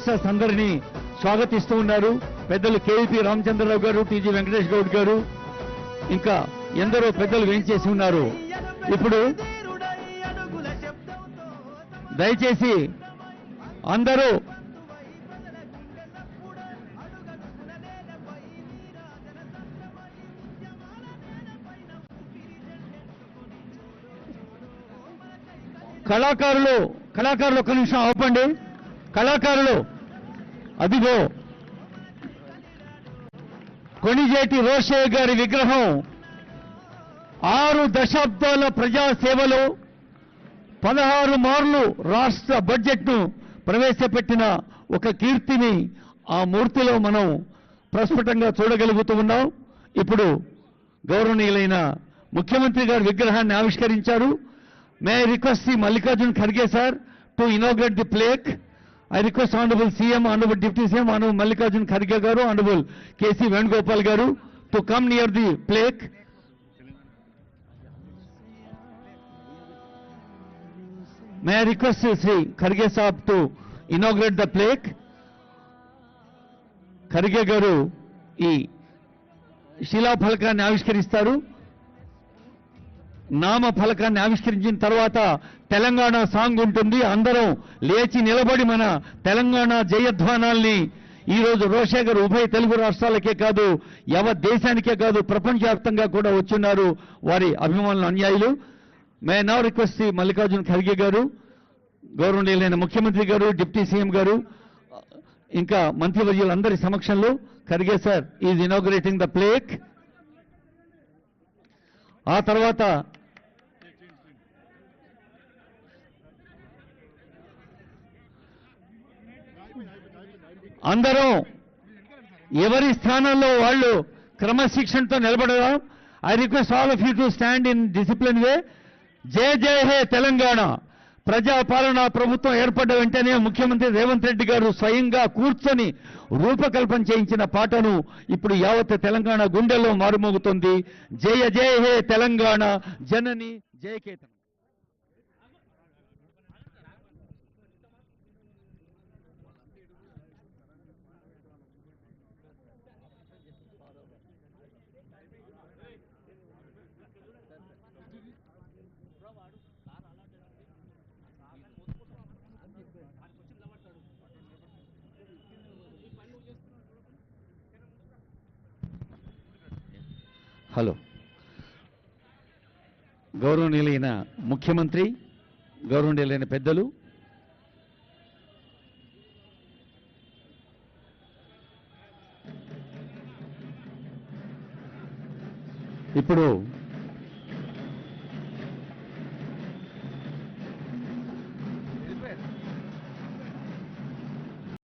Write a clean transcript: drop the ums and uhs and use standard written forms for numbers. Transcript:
Masters అందరినీ స్వాగతిస్తూ ఉన్నారు. పెద్దలు కేవీపీ రామచంద్రరావు గారు, టీజీ వెంకటేష్ గౌడ్ గారు, ఇంకా ఎందరో పెద్దలు వేయించేసి ఉన్నారు. ఇప్పుడు దయచేసి అందరూ కళాకారులు ఒక్క నిమిషం ఆపండి. కళాకారులు అదిగో కొణిజేటి రోషయ్య గారి విగ్రహం 6 దశాబ్దాల ప్రజాసేవలో 16 మార్లు రాష్ట్ర బడ్జెట్ను ప్రవేశపెట్టిన ఒక కీర్తిని ఆ మూర్తిలో మనం ప్రస్ఫుటంగా చూడగలుగుతూ ఉన్నాం. ఇప్పుడు గౌరవనీయులైన ముఖ్యమంత్రి గారి విగ్రహాన్ని ఆవిష్కరించారు. May I request Shri Mallikarjun Kharge sir to inaugurate the plaque. I request Honorable CM, Honorable Deputy CM, Honorable Mallikarjun Kharge garu, Honorable KC Venugopal garu to come near the plaque. May I request Sri Kharge Sahab to inaugurate the plaque. Kharge garu ee శిలా ఫలకాన్ని ఆవిష్కరిస్తారు. నామ ఫలకాన్ని ఆవిష్కరించిన తర్వాత Telangana song ఉంటుంది. అందరం లేచి నిలబడి మన తెలంగాణ జయధ్వానాల్ని ఈరోజు రోషయ్య గారు ఉభయ తెలుగు రాష్ట్రాలకే కాదు, యావత్ దేశానికే కాదు, ప్రపంచవ్యాప్తంగా కూడా వచ్చున్నారు వారి అభిమానులు, అనుయాయులు. మే నౌ రిక్వెస్ట్ మల్లికార్జున్ ఖర్గే గారు, గౌరవనీయులైన ముఖ్యమంత్రి గారు, డిప్యూటీ సీఎం గారు, ఇంకా మంత్రివర్యులందరి సమక్షంలో Kharge sir is inaugurating the plaque. ఆ తర్వాత అందరం ఎవరి స్థానంలో వాళ్ళు క్రమశిక్షణతో నిలబడదాం. I request all of you to stand in discipline way. జయ జయ హే తెలంగాణ. ప్రజాపాలన ప్రభుత్వం ఏర్పడ్డ వెంటనే ముఖ్యమంత్రి రేవంత్ రెడ్డి గారు స్వయంగా కూర్చొని రూపకల్పన చేయించిన పాటను ఇప్పుడు యావత్ తెలంగాణ గుండెల్లో మారుమోగుతోంది. జయ జయ హే తెలంగాణ జనని జయకేతనం. హలో, గౌరవనీయులైన ముఖ్యమంత్రి, గౌరవనీయులైన పెద్దలు, ఇప్పుడు